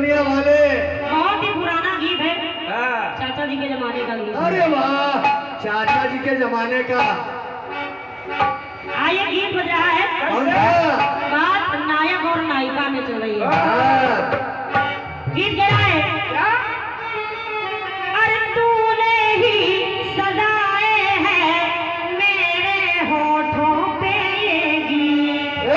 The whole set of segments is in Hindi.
दुनिया वाले। बहुत ही पुराना गीत है, हाँ। चाचा जी के जमाने का गीत। अरे वाह, चाचा जी के जमाने का। आइए गीत बज रहा है, कौन सा? बात नायक और नायिका में चल रही है। हाँ। गीत कह रहा है, अरे तूने ही सजाए हैं मेरे होठों पे ये गीत।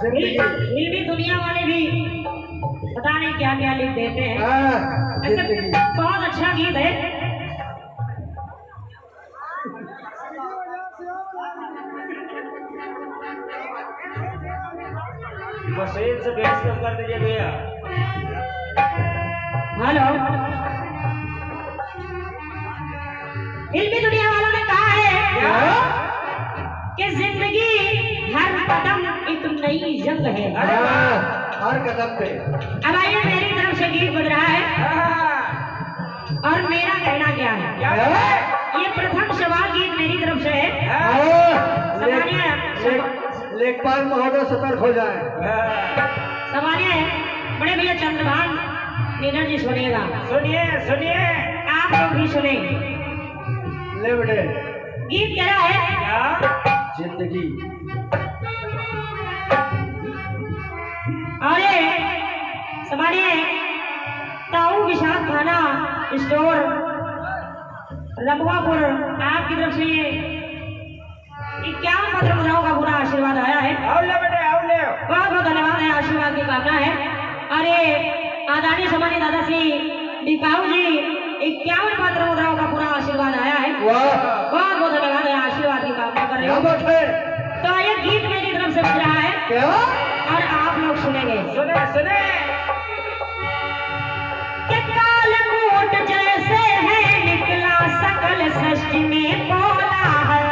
फिल्मी दुनिया वाले भी पता नहीं क्या क्या लिख देते हैं। ऐसे बहुत अच्छा गीत है। बस एक से बेस कम कर दीजिए भैया। हेलो, फिल्मी दुनिया वालों ने कहा है कि जिंदगी हर कदम एक नई जंग है। हर कदम पे। अब आइए, मेरी तरफ से गीत बज रहा है और मेरा कहना क्या है। ये प्रथम सवाल गीत मेरी तरफ से है। लेखपाल महोदय सतर्क हो जाए। सवाल है, बड़े भैया चंद्रभान नीरज जी सुनिएगा। सुनिए सुनिए, आप लोग भी सुने। ले बेटे, गीत कह रहा है, जिंदगी अरे समारिए, ताऊ विशाल खाना स्टोर रघुआपुर आपकी तरफ से ये 51 पत्र मुद्राओं का पूरा आशीर्वाद आया है। आओ ले बेटे, आओ ले। बहुत बहुत धन्यवाद है, आशीर्वाद की कामना है। अरे आदरणीय सम्मानित दादा श्री दीपाऊ जी 51 पत्र मुद्राओं का पूरा आशीर्वाद आया है। बहुत बहुत धन्यवाद है, आशीर्वाद की कामना कर रहे हो। तो ये गीत मेरी तरफ से बज रहा है क्या? और आप लोग सुनेंगे। सुने सुने। कि कालकूट जैसे है निकला सकल सृष्टि में बोला है।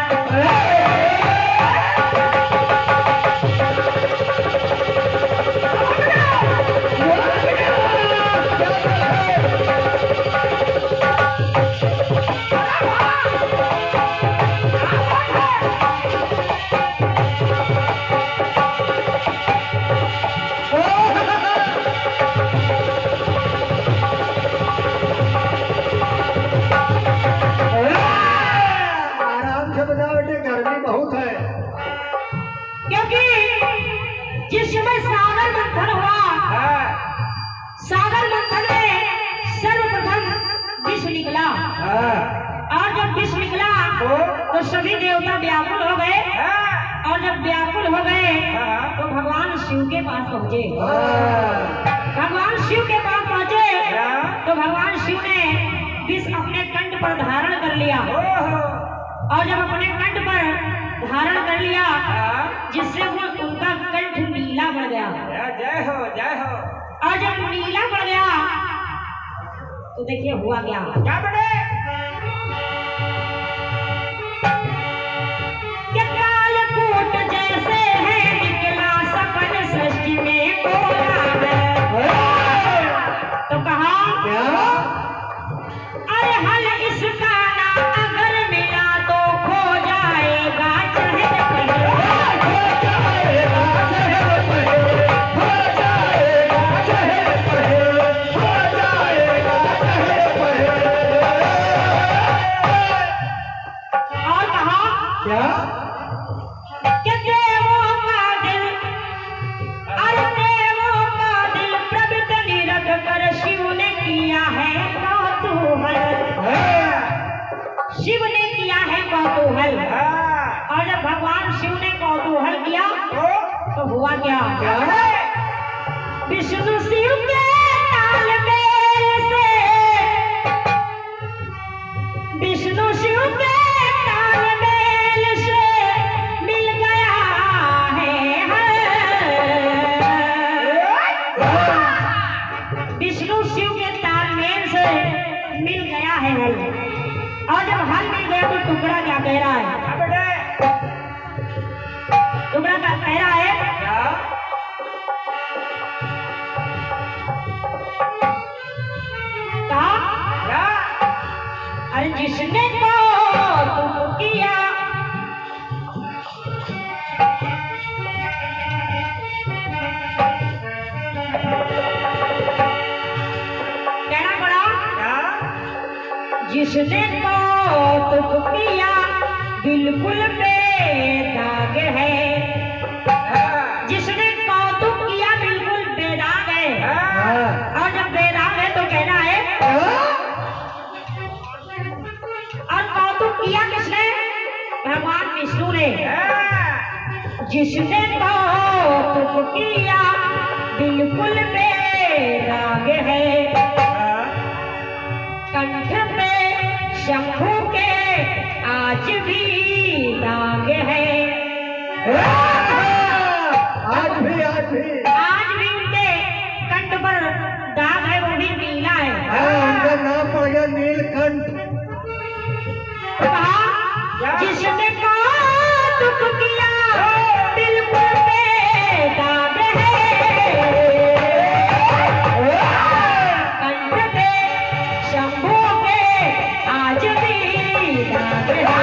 और जब विष निकला तो सभी देवता व्याकुल हो गए, और जब व्याकुल हो गए तो भगवान शिव के पास पहुंचे। भगवान शिव के पास पहुंचे तो भगवान शिव ने विष अपने कंठ पर धारण कर लिया, और जब अपने कंठ पर धारण कर लिया जिससे वो उनका कंठ नीला पड़ गया। जय हो जय हो। और जब नीला पड़ गया तो देखिए हुआ क्या। क्या बड़े कालकूट जैसे है निकला सपन सृष्टि में बोला है। तो कहा अरे हल इसका ना अगर मिला तो खो जाएगा चहल पहल। और कहा क्या कि देवों का दिल, अरे देवों का दिल प्रभित निरख कर शिव ने किया है कौतूहल। शिव ने किया है कौतूहल, और जब भगवान शिव ने कौतूहल किया तो हुआ क्या। विष्णु शिव के तालमेल से, विष्णु शिव के तालमेल से मिल गया है। विष्णु शिव के तालमेल से मिल गया है हल, और जब हल मिल गया तो टुकड़ा क्या कह रहा है। टुकड़ा क्या कह रहा है। कहा अरे जिसने को तुम किया कहना पड़ा, जिसने को तुम किया बिल्कुल बेदाग है। जिसने कौतुक किया बिल्कुल बेदाग है, और जब बेदाग है तो कहना है। और कौतुक किया किसने। भगवान विष्णु ने। जिसने कौतुक किया बिल्कुल बेदाग है, कंठ पे शंभू के आज भी दाग है। आज भी उनके कंठ पर दाग है, वो भी नीला है। उनका नाम पड़ गया नीलकंठ। कहा जिसने कौतुक किया बिल्कुल बेदाग है, कंठ पे शंभू के आज भी दाग है।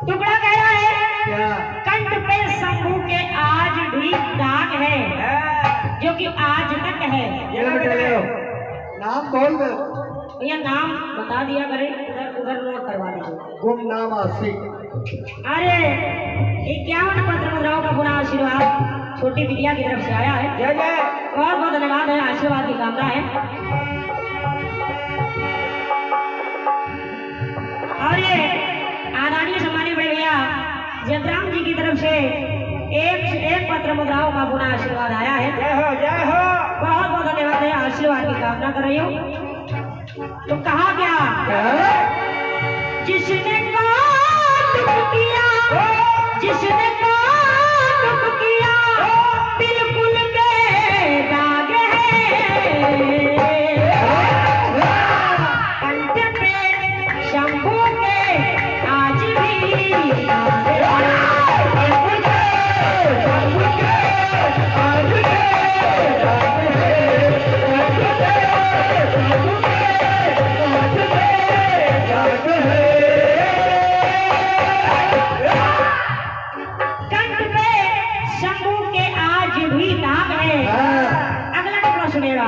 टुकड़ा कह रहा है कंठ पे शंभू के आज भी दाग है, जो कि आज तक है। नाम बोल दे। भैया नाम बता दिया करे, उधर नोट करवा दीजिए। गुमनाम आशिक। अरे 51 पत्र मुद्राओं का पूरा आशीर्वाद छोटी बिटिया की तरफ से आया है। जय जय। बहुत बहुत धन्यवाद है, आशीर्वाद की कामना है। और ये आदरणीय सम्मानीय बड़े भैया जयराम जी की तरफ से एक पत्र मुद्राओं का पुनः आशीर्वाद आया है। जय हो जय हो। बहुत बहुत धन्यवाद है, आशीर्वाद की कामना कर रही हूँ। तो कहा क्या, जिसने कौतुक किया, जिसने कौतुक किया बिल्कुल बेदाग है, कंठ पे शंभू के आज भी दाग है। कंठ पे शंभू के आज भी दाग है। अगला टुकड़ा सुनेगा।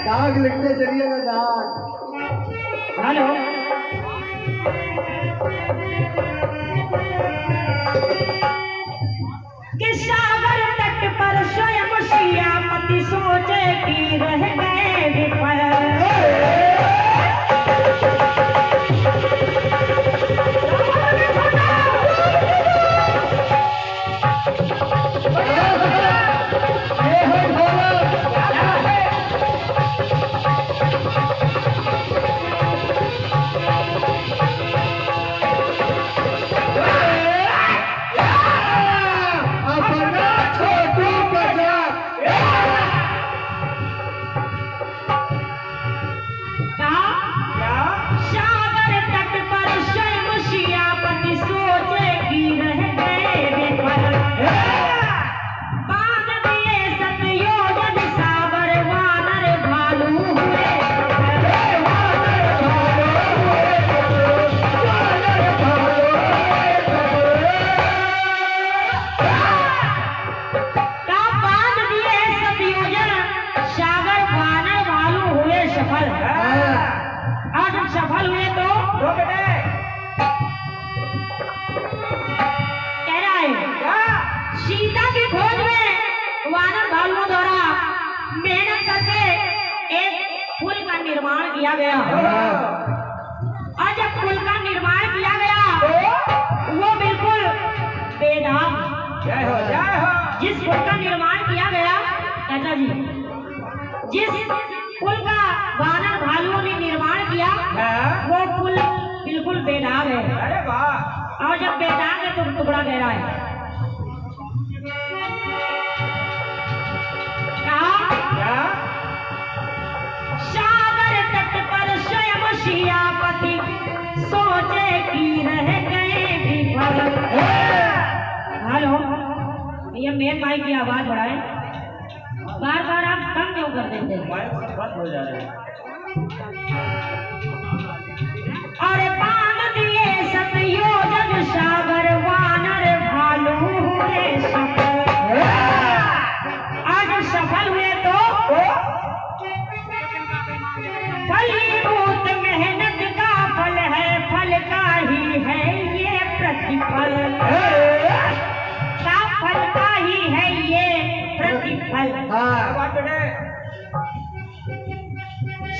दाग लिखते चलिएगा दाग। हेलो कि सागर तट पर स्वयं सियापति सोचे कि रह गए विफल। सफल हुए तो कह रहा है सीता की खोज में वानर भालुओं द्वारा मेहनत करके एक पुल का निर्माण किया गया। और जब पुल का निर्माण किया गया वो बिल्कुल बेदाग, जिस पुल का निर्माण किया गया चाचा जी, जिस पुल का वानर भालुओं ने निर्माण किया वो पुल बिल्कुल बेदाग है। अरे वाह। और जब बेदाग है तो टुकड़ा गहरा है। कहा सागर तट पर स्वयं सियापति सोचे कि रह गए विफल। हेलो भैया मेन माइक की आवाज बढ़ाए, बार बार आप कम क्यों कर देते हैं? हो जा रहा है। और बांध दिए सतयोजन सागर वानर भालू हुए सफल। आज सफल हुए तो फलीभूत मेहनत का फल है, फल का ही है ये प्रतिफल। का फल का ही है ये प्रतिफल।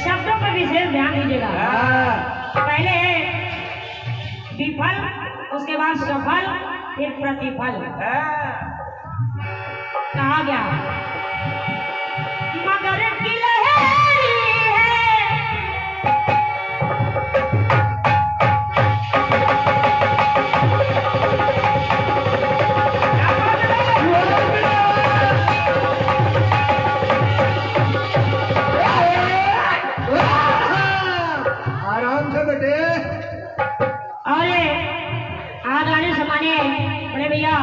शब्दों पर विशेष ध्यान दीजिएगा। पहले विफल, उसके बाद सफल, फिर प्रतिफल। कहा गया मगर गिलहरी है आराम से बेटे। अरे आदरणीय सम्मानीय बड़े भैया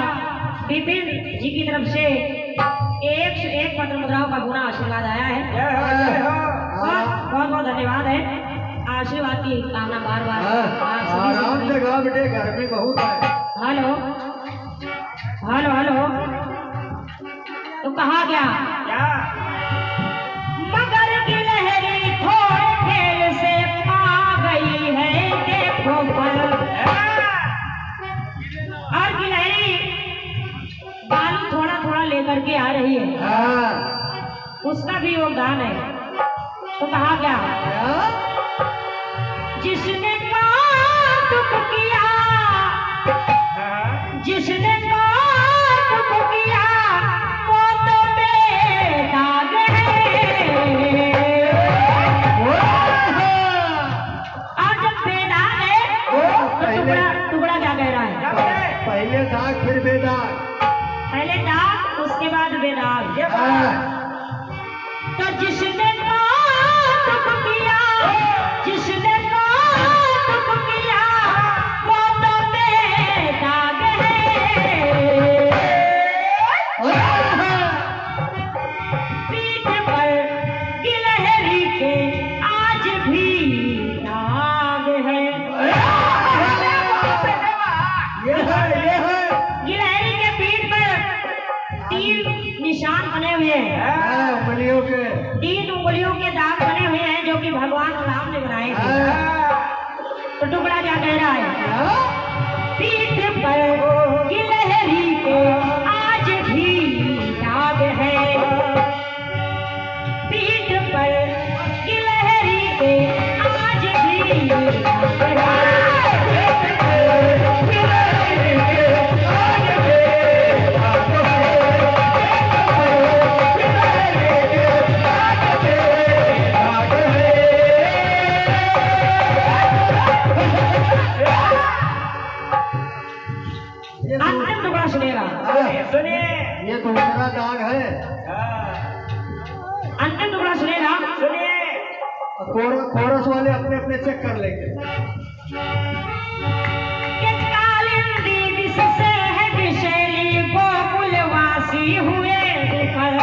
विपिन जी की तरफ से एक पत्र मुद्राओं का पूरा आशीर्वाद आया है। बहुत बहुत धन्यवाद है। आशीर्वाद की कामना बार बार आप सभी से आराम से गा बेटे, गर्मी बहुत है। हेलो हेलो हेलो तो कहा गया मगर गिलहरी थोड़े खेल से पा गई है देखो पल। और गिलहरी बालू थोड़ा थोड़ा लेकर के आ रही है, उसका भी योगदान है। तो कहा गया जिसने काटुक किया, जिसने काटुक किया वो तो बेदाग है। और जब बेदाग है तो टुकड़ा क्या कह रहा है? पहले दाग फिर बेदाग। पहले दाग उसके बाद बेदाग। तो जिसने काटुक किया, जिसने काटुक किया वो तो बेदाग है। पीठ पर गिलहरी के आज भी दाग है। ये है गिलहरी के पीठ पर 3 निशान बने हुए हैं, उंगलियों के। 3 उंगलियों के दाग बने हुए हैं। जो कि भगवान राम ने बनाए थे। तो टुकड़ा क्या कह रहा है? पीठ पर गिलहरी के आज भी दाग है, पीठ पर गिलहरी के आज भी दाग है। अंतिम टुकड़ा सुनेगा, सुनिए। ये दूसरा दाग है। अंतिम टुकड़ा सुनेगा, सुनिए। कोरस वाले अपने अपने चेक कर लेंगे। कि कालिंदी विष से है विषैली गोकुलवासी हुए विफल।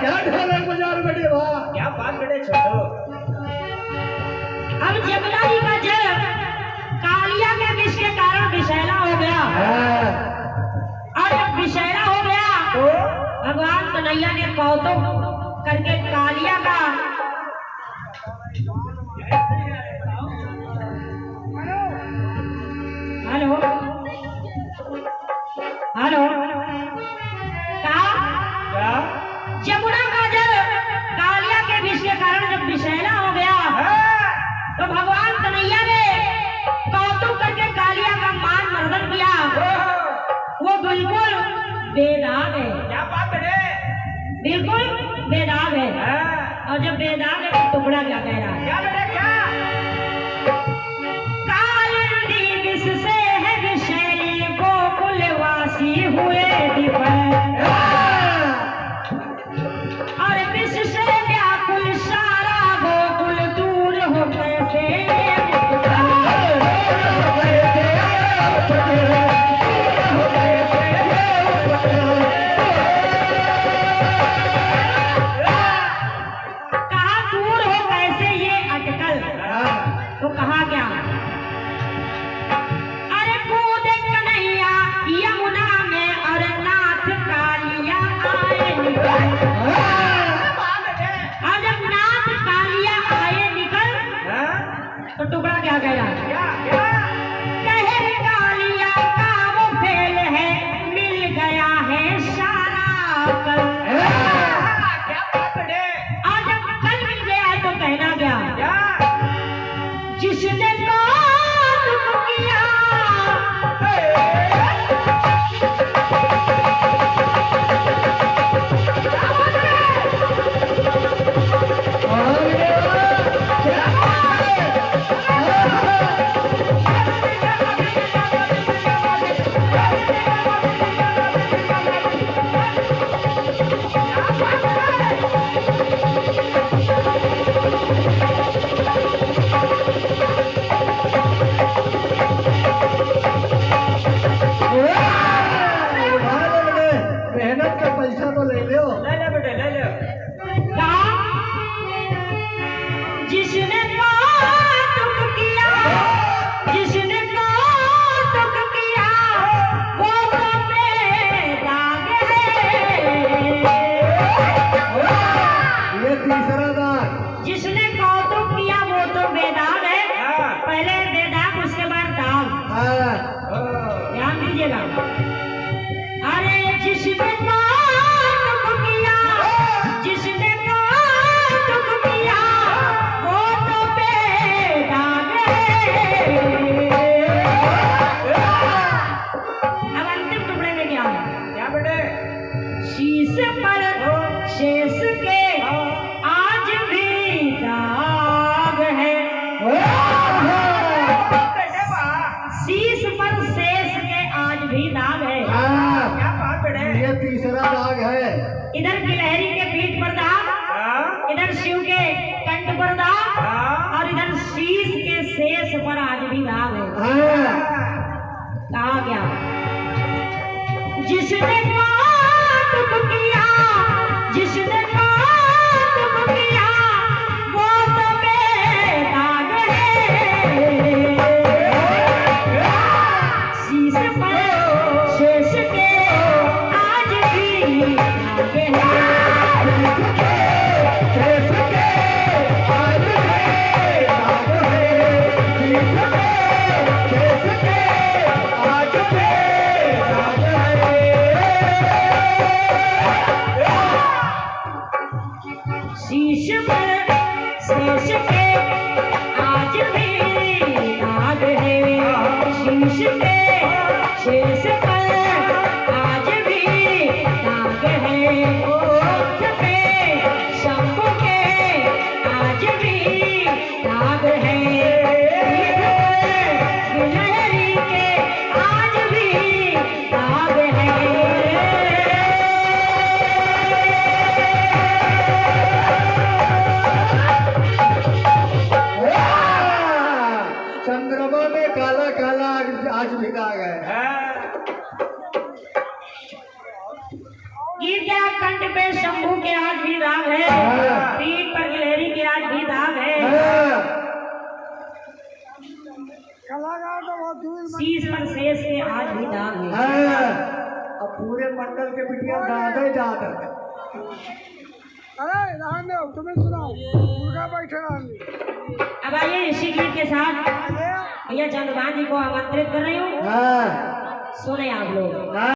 क्या ढोलक बजा रहे बेटे? वाह, क्या बात बेटे छोटू। अब जमुना जी का जल कालिया के विष के कारण विषैला हो गया, और जब विषैला हो गया तो भगवान कन्हैया ने कौतुक करके कालिया का हेलो हेलो कहा क्या? जमुना का जल कालिया के विष के कारण जब विषैला हो गया तो भगवान कन्हैया ने कौतुक करके कालिया का मान मर्दन किया। वो बिल्कुल बेदाग है, क्या बात बेटे? बिल्कुल बेदाग है। और जब बेदाग है तो टुकड़ा क्या कह रहा है? क्या बेटे क्या? कालिंदी विष से है विषैली गोकुलवासी हुए विफल, और विष से व्याकुल सारा गोकुल दूर हो कैसे कहा दूर हो कैसे ये अटकल। तो कहा क्या? अरे कूदे कन्हैया यमुना में और नाथ कालिया आए निकल। और जब नाथ कालिया आए निकल तो टुकड़ा क्या कह रहा है? क्या क्या? कहर कालिया का वो फेल है, मिल गया है सारा कल। क्या बात बेटे? और जब कल मिल गया है तो कहना क्या? क्या? जिसने कौतुक किया मेहनत का पैसा तो ले लो। ले ले बेटे ले ले। कहा जिसने कौतुक किया, जिसने कौतुक किया वो तो बेदाग है। ये तीसरा दाग। जिसने कौतुक किया वो तो बेदाग है। हाँ। पहले बेदाग उसके बाद दाग, ध्यान दीजिएगा। अरे जिसने कौतुक किया, जिसने कौतुक किया वो तो बेदाग है। अब अंतिम टुकड़े में क्या है? क्या बेटे? शीश पर शेष के आज भी दाग है। बेटे वाह। शीश पर शेष के आज भी दाग है। क्या बात बेटे? ये तीसरा दाग है। इधर गिलहरी के पीठ पर दाग, हाँ? इधर शिव के कंठ पर दाग, हाँ? और इधर शीश के शेष पर आज भी दाग है। कहा क्या? जिसने कौतुक किया, जिसने शीश पर शेष के आज भी दाग है, शीश के शेष पर आज भी दाग है, शंख पे शंभू के आज भी दाग है, गिलहरी के आज भी दाग है। चंद्रमा में काला काला आज भी दाग है। गीत के कंठ पे शंभू के आज भी दाग है, पीठ पर गिलहरी के आज भी दाग है, शीश पर शेष के आज भी दाग है। अब पूरे मंडल के बिटिया दाद ही दाद है। अरे रहने दो, तुम्हें सुनाओ दुर्गा बैठे रहने। अब आइए इसी गीत के साथ भैया चंद्रभान जी को आमंत्रित कर रही हूँ, सुने आप लोग।